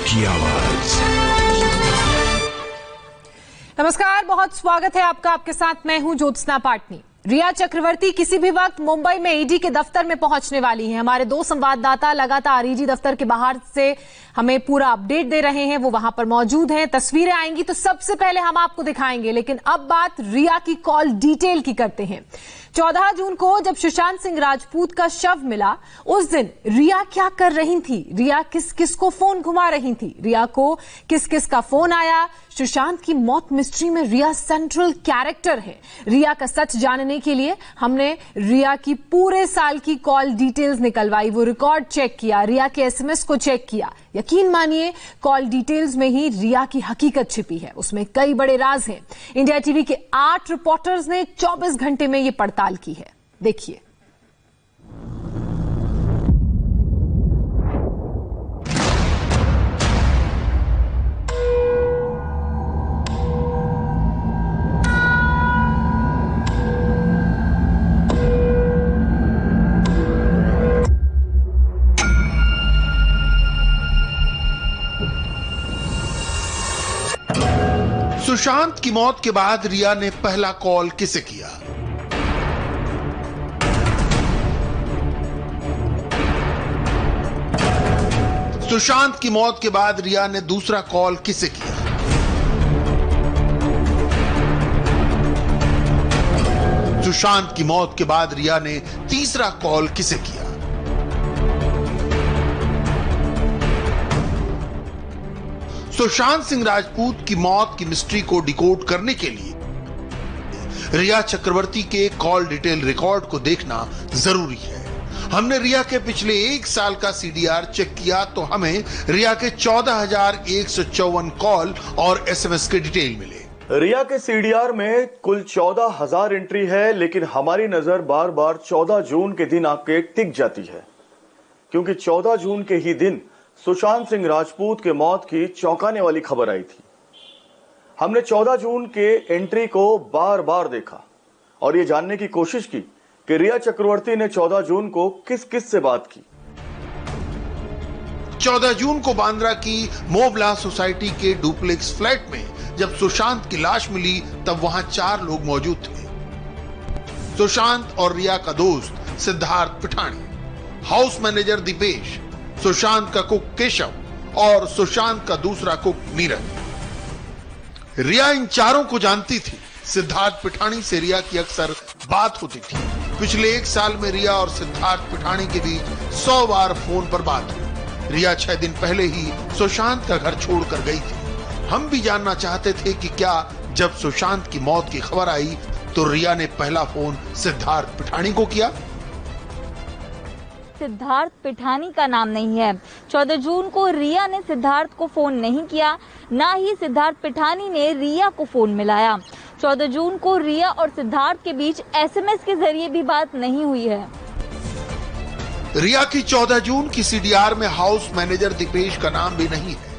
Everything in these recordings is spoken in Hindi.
की आवाज। नमस्कार, बहुत स्वागत है आपका। आपके साथ मैं हूं ज्योत्सना पाटनी। रिया चक्रवर्ती किसी भी वक्त मुंबई में ईडी के दफ्तर में पहुंचने वाली हैं। हमारे दो संवाददाता लगातार ईडी दफ्तर के बाहर से हमें पूरा अपडेट दे रहे हैं, वो वहां पर मौजूद हैं। तस्वीरें आएंगी तो सबसे पहले हम आपको दिखाएंगे, लेकिन अब बात रिया की कॉल डिटेल की करते हैं। 14 जून को जब सुशांत सिंह राजपूत का शव मिला, उस दिन रिया क्या कर रही थी? रिया किस किस को फोन घुमा रही थी? रिया को किस किस का फोन आया? सुशांत की मौत मिस्ट्री में रिया सेंट्रल कैरेक्टर है। रिया का सच जानने के लिए हमने रिया की पूरे साल की कॉल डिटेल्स निकलवाई, वो रिकॉर्ड चेक किया, रिया के एसएमएस को चेक किया। यकीन मानिए, कॉल डिटेल्स में ही रिया की हकीकत छिपी है। उसमें कई बड़े राज हैं। इंडिया टीवी के 8 रिपोर्टर्स ने 24 घंटे में ये पड़ताल की है। देखिए। सुशांत की मौत के बाद रिया ने पहला कॉल किसे किया? सुशांत की मौत के बाद रिया ने दूसरा कॉल किसे किया? सुशांत की मौत के बाद रिया ने तीसरा कॉल किसे किया? सुशांत सिंह राजपूत की मौत की मिस्ट्री को डिकोड करने के लिए रिया चक्रवर्ती के कॉल डिटेल रिकॉर्ड को देखना जरूरी है। हमने रिया के पिछले 1 साल का सीडीआर चेक किया तो हमें रिया के 14,154 कॉल और एसएमएस के डिटेल मिले। रिया के सीडीआर में कुल 14,000 एंट्री है, लेकिन हमारी नजर बार बार 14 जून के दिन आके टिक जाती है, क्योंकि 14 जून के ही दिन सुशांत सिंह राजपूत के मौत की चौंकाने वाली खबर आई थी। हमने 14 जून के एंट्री को बार बार देखा और यह जानने की कोशिश की कि रिया चक्रवर्ती ने 14 जून को किस किस से बात की। 14 जून को बांद्रा की मोबला सोसाइटी के डुप्लेक्स फ्लैट में जब सुशांत की लाश मिली, तब वहां 4 लोग मौजूद थे। सुशांत और रिया का दोस्त सिद्धार्थ पिठानी, हाउस मैनेजर दीपेश, सुशांत का कुक केशव और सुशांत का दूसरा कुक नीरज। रिया इन चारों को जानती थी। सिद्धार्थ पिठानी से रिया की अक्सर बात होती थी। पिछले 1 साल में रिया और सिद्धार्थ पिठानी के बीच 100 बार फोन पर बात हुई। रिया 6 दिन पहले ही सुशांत का घर छोड़कर गई थी। हम भी जानना चाहते थे कि क्या जब सुशांत की मौत की खबर आई तो रिया ने पहला फोन सिद्धार्थ पिठानी को किया? सिद्धार्थ पिठानी का नाम नहीं है। 14 जून को रिया ने सिद्धार्थ को फोन नहीं किया, ना ही सिद्धार्थ पिठानी ने रिया को फोन मिलाया। 14 जून को रिया और सिद्धार्थ के बीच एसएमएस के जरिए भी बात नहीं हुई है। रिया की 14 जून की सीडीआर में हाउस मैनेजर दीपेश का नाम भी नहीं है।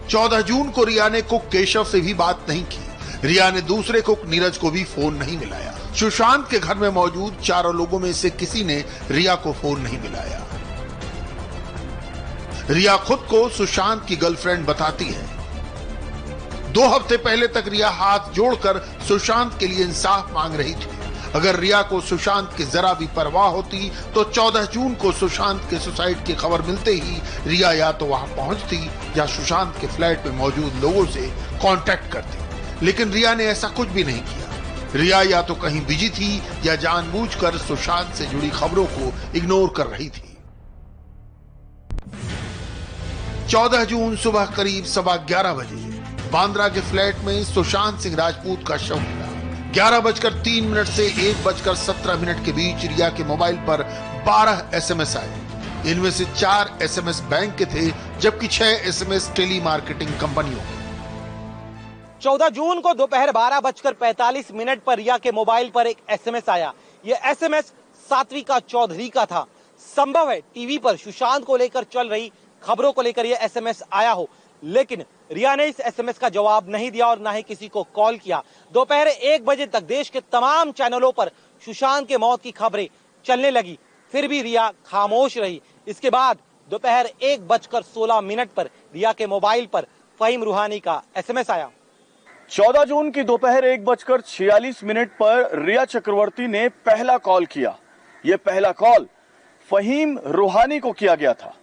14 जून को रिया ने कुक केशव से भी बात नहीं की। रिया ने दूसरे कुक नीरज को भी फोन नहीं मिलाया। सुशांत के घर में मौजूद 4 लोगों में से किसी ने रिया को फोन नहीं मिलाया। रिया खुद को सुशांत की गर्लफ्रेंड बताती है। 2 हफ्ते पहले तक रिया हाथ जोड़कर सुशांत के लिए इंसाफ मांग रही थी। अगर रिया को सुशांत की जरा भी परवाह होती तो 14 जून को सुशांत के सुसाइड की खबर मिलते ही रिया या तो वहां पहुंचती या सुशांत के फ्लैट में मौजूद लोगों से कांटेक्ट करती। लेकिन रिया ने ऐसा कुछ भी नहीं किया। रिया या तो कहीं बिजी थी या जानबूझकर सुशांत से जुड़ी खबरों को इग्नोर कर रही थी। 14 जून सुबह करीब 11:15 बजे बांद्रा के फ्लैट में सुशांत सिंह राजपूत का शव मिला। 11:03 से 1:17 के बीच रिया के मोबाइल पर 12 एसएमएस आए। इनमें से 4 एसएमएस बैंक के थे, जबकि 6 एसएमएस टेली मार्केटिंग कंपनियों के। 14 जून को दोपहर 12:45 पर रिया के मोबाइल पर एक एसएमएस आया। यह एसएमएस सात्विका चौधरी का था। संभव है टीवी पर सुशांत को लेकर चल रही खबरों को लेकर यह एसएमएस आया हो, लेकिन रिया ने इस एसएमएस का जवाब नहीं दिया और ना ही किसी को कॉल किया। दोपहर 1 बजे तक देश के तमाम चैनलों पर सुशांत के मौत की खबरें चलने लगी, फिर भी रिया खामोश रही। इसके बाद दोपहर 1:16 पर रिया के मोबाइल पर फहीम रूहानी का एसएमएस आया। 14 जून की दोपहर 1:46 पर रिया चक्रवर्ती ने पहला कॉल किया। यह पहला कॉल फहीम रूहानी को किया गया था।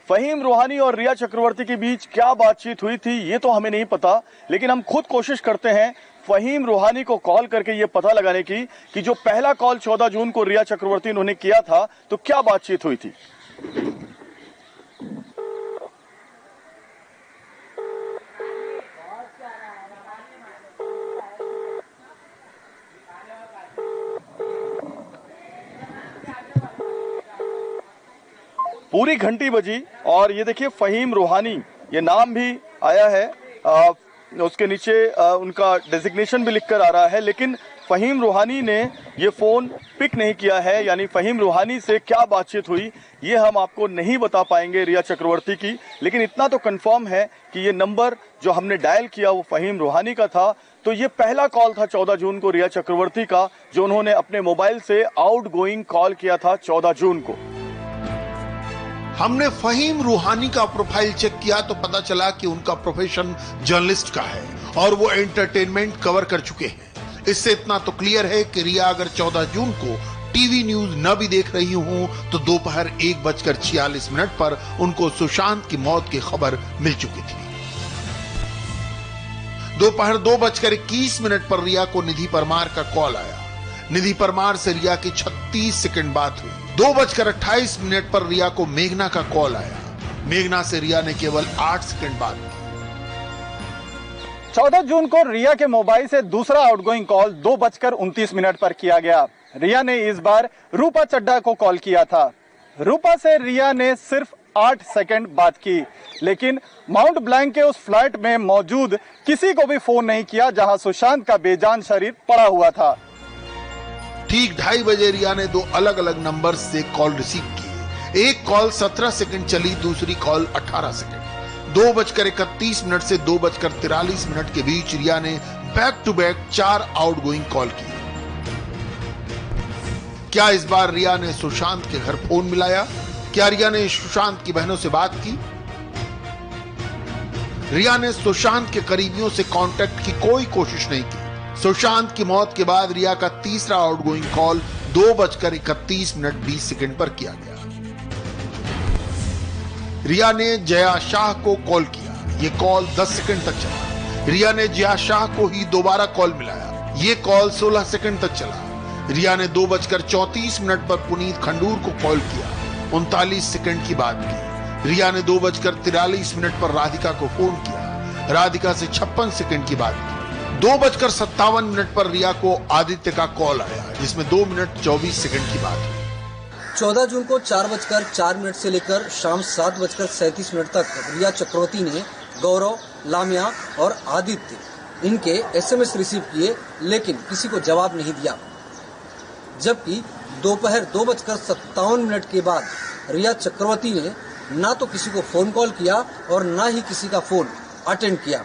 फहीम रूहानी और रिया चक्रवर्ती के बीच क्या बातचीत हुई थी ये तो हमें नहीं पता, लेकिन हम खुद कोशिश करते हैं फहीम रूहानी को कॉल करके ये पता लगाने की कि जो पहला कॉल 14 जून को रिया चक्रवर्ती उन्होंने किया था तो क्या बातचीत हुई थी। पूरी घंटी बजी और ये देखिए फहीम रूहानी ये नाम भी आया है, उसके नीचे उनका डेजिग्नेशन भी लिखकर आ रहा है, लेकिन फहीम रूहानी ने ये फोन पिक नहीं किया है। यानी फहीम रूहानी से क्या बातचीत हुई ये हम आपको नहीं बता पाएंगे रिया चक्रवर्ती की, लेकिन इतना तो कंफर्म है कि ये नंबर जो हमने डायल किया वो फहीम रूहानी का था। तो ये पहला कॉल था 14 जून को रिया चक्रवर्ती का जो उन्होंने अपने मोबाइल से आउटगोइंग कॉल किया था 14 जून को। हमने फहीम रूहानी का प्रोफाइल चेक किया तो पता चला कि उनका प्रोफेशन जर्नलिस्ट का है और वो एंटरटेनमेंट कवर कर चुके हैं। इससे इतना तो क्लियर है कि रिया अगर 14 जून को टीवी न्यूज न भी देख रही हूं तो दोपहर 1:46 पर उनको सुशांत की मौत की खबर मिल चुकी थी। दोपहर 2:21 पर रिया को निधि परमार का कॉल आया। निधि परमार से रिया की 36 सेकंड बात हुई। 2:28 पर रिया को मेघना का कॉल आया। मेघना से रिया ने केवल 8 सेकंड बात की। 14 जून को रिया के मोबाइल से दूसरा आउटगोइंग कॉल 2:29 पर किया गया। रिया ने इस बार रूपा चड्ढा को कॉल किया था। रूपा से रिया ने सिर्फ 8 सेकंड बात की, लेकिन माउंट ब्लैंक के उस फ्लैट में मौजूद किसी को भी फोन नहीं किया जहां सुशांत का बेजान शरीर पड़ा हुआ था। ठीक 2:30 बजे रिया ने 2 अलग अलग नंबर से कॉल रिसीव किए। एक कॉल 17 सेकंड चली, दूसरी कॉल 18 सेकंड। 2:31 से 2:43 के बीच रिया ने back to back 4 outgoing call किए। क्या इस बार रिया ने सुशांत के घर फोन मिलाया? क्या रिया ने सुशांत की बहनों से बात की? रिया ने सुशांत के करीबियों से कांटेक्ट की कोई कोशिश नहीं की। सुशांत की मौत के बाद रिया का तीसरा आउटगोइंग कॉल 2:31 पर किया गया। रिया ने जया शाह को कॉल किया। ये कॉल 10 सेकंड तक चला। रिया ने जया शाह को ही दोबारा कॉल मिलाया। ये कॉल 16 सेकंड तक चला। रिया ने 2:34 पर पुनीत खंडूर को कॉल किया। 39 सेकंड की बात की। रिया ने 2:43 पर राधिका को फोन किया। राधिका से 56 सेकंड की बात की। 2:57 पर रिया को आदित्य का कॉल आया, जिसमें 2 मिनट 24 सेकंड की बात हुई। 14 जून को 4:04 से लेकर शाम 7:37 तक रिया चक्रवर्ती ने गौरव, लामिया और आदित्य इनके एसएमएस रिसीव किए, लेकिन किसी को जवाब नहीं दिया। जबकि दोपहर 2:57 के बाद रिया चक्रवर्ती ने ना तो किसी को फोन कॉल किया और ना ही किसी का फोन अटेंड किया।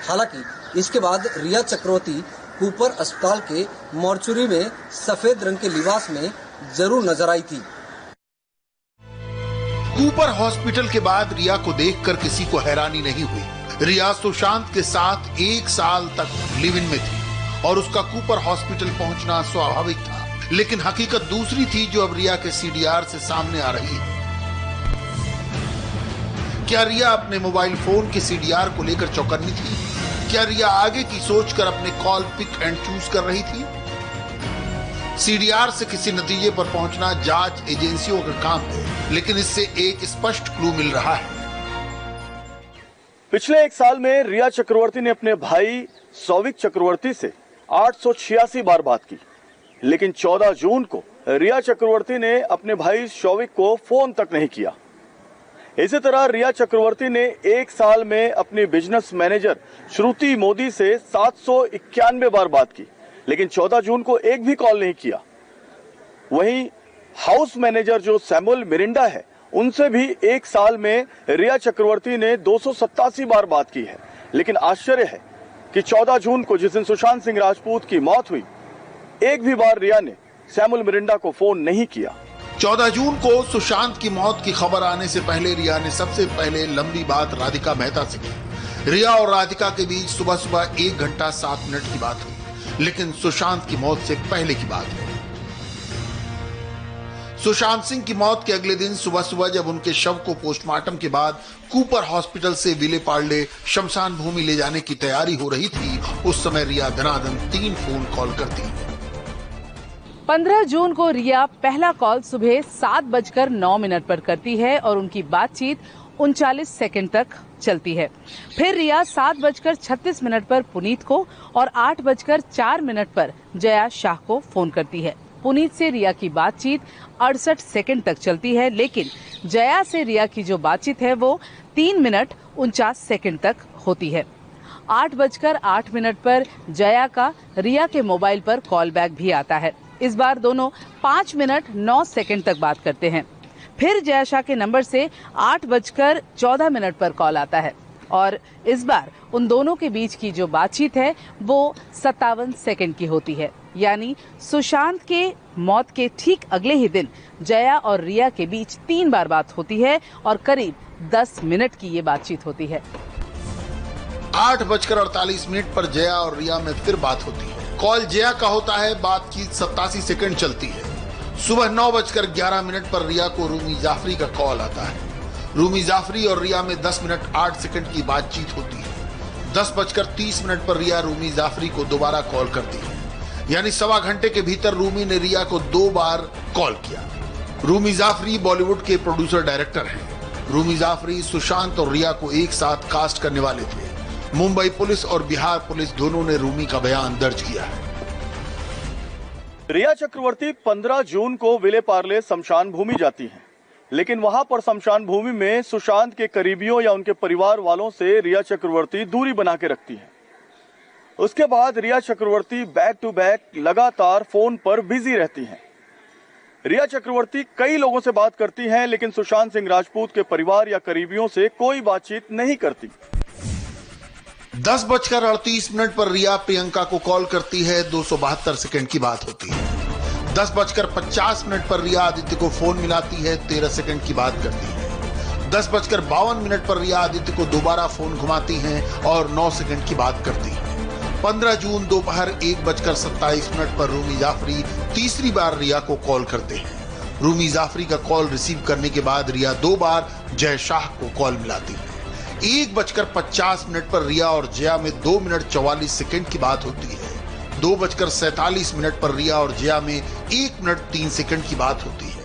हालांकि इसके बाद रिया चक्रवर्ती कूपर अस्पताल के मॉर्चुरी में सफेद रंग के लिबास में जरूर नजर आई थी। कूपर हॉस्पिटल के बाद रिया को देखकर किसी को हैरानी नहीं हुई। रिया सुशांत के साथ 1 साल तक लिव इन में थी और उसका कूपर हॉस्पिटल पहुंचना स्वाभाविक था। लेकिन हकीकत दूसरी थी जो अब रिया के सीडीआर से सामने आ रही है। क्या रिया अपने मोबाइल फोन के सीडीआर को लेकर चौकन्नी थी? क्या रिया आगे की सोचकर अपने कॉल पिक एंड चूज कर रही थी? सीडीआर से किसी नतीजे पर पहुंचना जांच एजेंसियों का काम है, लेकिन इससे एक स्पष्ट क्लू मिल रहा है। पिछले 1 साल में रिया चक्रवर्ती ने अपने भाई सौविक चक्रवर्ती से 886 बार बात की, लेकिन 14 जून को रिया चक्रवर्ती ने अपने भाई शौविक को फोन तक नहीं किया। इसी तरह रिया चक्रवर्ती ने 1 साल में अपनी बिजनेस मैनेजर श्रुति मोदी से 791 बार बात की, लेकिन 14 जून को एक भी कॉल नहीं किया। वहीं हाउस मैनेजर जो सैमुअल मिरिंडा है, उनसे भी 1 साल में रिया चक्रवर्ती ने 287 बार बात की है। लेकिन आश्चर्य है कि 14 जून को जिस दिन सुशांत सिंह राजपूत की मौत हुई, एक भी बार रिया ने सैमुअल मिरिंडा को फोन नहीं किया। 14 जून को सुशांत की मौत की खबर आने से पहले रिया ने सबसे पहले लंबी बात राधिका मेहता से की। रिया और राधिका के बीच सुबह सुबह 1 घंटा 7 मिनट की बात हुई, लेकिन सुशांत की मौत से पहले की बात हुई। सुशांत सिंह की मौत के अगले दिन सुबह सुबह जब उनके शव को पोस्टमार्टम के बाद कूपर हॉस्पिटल से विले पार्ले शमशान भूमि ले जाने की तैयारी हो रही थी, उस समय रिया धनाधन 3 फोन कॉल करती है। 15 जून को रिया पहला कॉल सुबह 7:09 पर करती है और उनकी बातचीत 39 सेकंड तक चलती है। फिर रिया 7:36 पर पुनीत को और 8:04 पर जया शाह को फोन करती है। पुनीत से रिया की बातचीत 68 सेकंड तक चलती है, लेकिन जया से रिया की जो बातचीत है वो 3 मिनट 49 सेकंड तक होती है। 8:08 पर जया का रिया के मोबाइल पर कॉल बैक भी आता है। इस बार दोनों 5 मिनट 9 सेकंड तक बात करते हैं। फिर जया शाह के नंबर से 8:14 पर कॉल आता है और इस बार उन दोनों के बीच की जो बातचीत है वो 57 सेकंड की होती है। यानी सुशांत के मौत के ठीक अगले ही दिन जया और रिया के बीच 3 बार बात होती है और करीब 10 मिनट की ये बातचीत होती है। 8:48 पर जया और रिया में फिर बात होती है। कॉल जया का होता है, बातचीत 87 सेकंड चलती है। सुबह 9:11 पर रिया को रूमी जाफरी का कॉल आता है। रूमी जाफरी और रिया में 10 मिनट 8 सेकंड की बातचीत होती है। 10:30 पर रिया रूमी जाफरी को दोबारा कॉल करती है, यानी सवा घंटे के भीतर रूमी ने रिया को 2 बार कॉल किया। रूमी जाफरी बॉलीवुड के प्रोड्यूसर डायरेक्टर हैं। रूमी जाफरी सुशांत और रिया को एक साथ कास्ट करने वाले थे। मुंबई पुलिस और बिहार पुलिस दोनों ने रूमी का बयान दर्ज किया है। रिया चक्रवर्ती 15 जून को विले पार्ले शमशान भूमि जाती हैं, लेकिन वहां पर शमशान भूमि में सुशांत के करीबियों या उनके परिवार वालों से रिया चक्रवर्ती दूरी बना के रखती है। उसके बाद रिया चक्रवर्ती बैक टू बैक लगातार फोन पर बिजी रहती हैं। रिया चक्रवर्ती कई लोगों से बात करती हैं, लेकिन सुशांत सिंह राजपूत के परिवार या करीबियों से कोई बातचीत नहीं करती। 10:38 पर रिया प्रियंका को कॉल करती है। 272 सेकंड की बात होती है। 10:50 पर रिया आदित्य को फोन मिलाती है। 13 सेकंड की बात करती है। 10:52 पर रिया आदित्य को दोबारा फोन घुमाती हैं और 9 सेकंड की बात करती है। 15 जून दोपहर 1:27 पर रूमी जाफरी तीसरी बार रिया को कॉल करते हैं। रूमी जाफरी का कॉल रिसीव करने के बाद रिया 2 बार जय शाह को कॉल मिलाती है। 1:50 पर रिया और जया में 2 मिनट 44 सेकंड की बात होती है। 2:47 पर रिया और जया में 1 मिनट 3 सेकंड की बात होती है।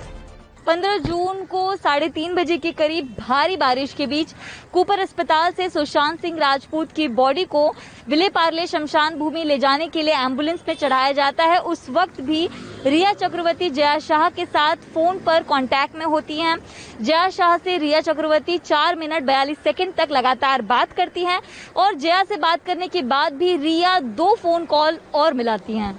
15 जून को 3:30 बजे के करीब भारी बारिश के बीच कूपर अस्पताल से सुशांत सिंह राजपूत की बॉडी को विले पार्ले शमशान भूमि ले जाने के लिए एम्बुलेंस में चढ़ाया जाता है। उस वक्त भी रिया चक्रवर्ती जया शाह के साथ फोन पर कांटेक्ट में होती हैं। जया शाह से रिया चक्रवर्ती 4 मिनट 42 सेकंड तक लगातार बात करती हैं और जया से बात करने के बाद भी रिया 2 फोन कॉल और मिलाती हैं।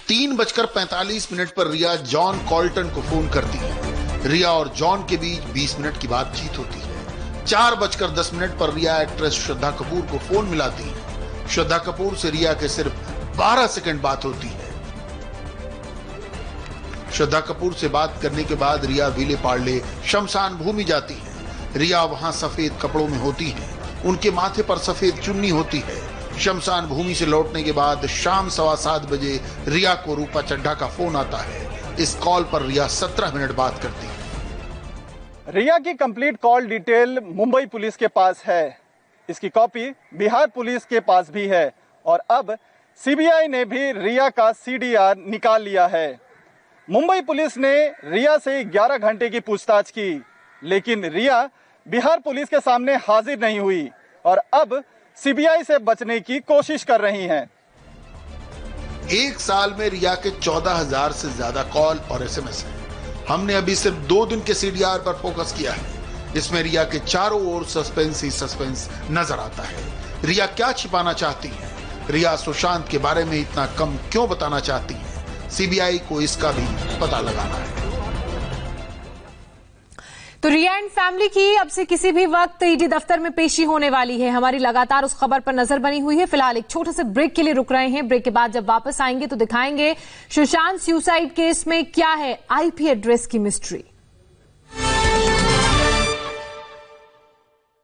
3:45 पर रिया जॉन कॉल्टन को फोन करती है। रिया और जॉन के बीच 20 मिनट की बातचीत होती है। 4:10 पर रिया एक्ट्रेस श्रद्धा कपूर को फोन मिलाती है। श्रद्धा कपूर से रिया के सिर्फ 12 सेकंड बात होती है। श्रद्धा कपूर से बात करने के बाद रिया विले पार्ले शमशान भूमि जाती है। रिया वहां सफेद कपड़ों में होती है। उनके माथे पर सफेद चुन्नी होती है। शमशान भूमि से लौटने के बाद शाम 7:15 बजे रिया को रूपा चड्ढा का फोन आता है। इस कॉल पर रिया 17 मिनट बात करती है। रिया की complete call detail Mumbai police के पास है। इसकी कॉपी बिहार पुलिस के पास भी है और अब सीबीआई ने भी रिया का सीडीआर निकाल लिया है। मुंबई पुलिस ने रिया से 11 घंटे की पूछताछ की, लेकिन रिया बिहार पुलिस के सामने हाजिर नहीं हुई और अब सीबीआई से बचने की कोशिश कर रही हैं। 1 साल में रिया के 14,000 से ज्यादा कॉल और एसएमएस हैं। हमने अभी सिर्फ 2 दिन के सीडीआर पर फोकस किया है। इसमें रिया के चारों ओर सस्पेंस ही सस्पेंस नजर आता है। रिया क्या छिपाना चाहती है? रिया सुशांत के बारे में इतना कम क्यों बताना चाहती है? सीबीआई को इसका भी पता लगाना है। तो रिया एंड फैमिली की अब से किसी भी वक्त ईडी दफ्तर में पेशी होने वाली है। हमारी लगातार उस खबर पर नजर बनी हुई है। फिलहाल एक छोटे से ब्रेक के लिए रुक रहे हैं। ब्रेक के बाद जब वापस आएंगे तो दिखाएंगे सुशांत सुसाइड केस में क्या है आईपी एड्रेस की मिस्ट्री।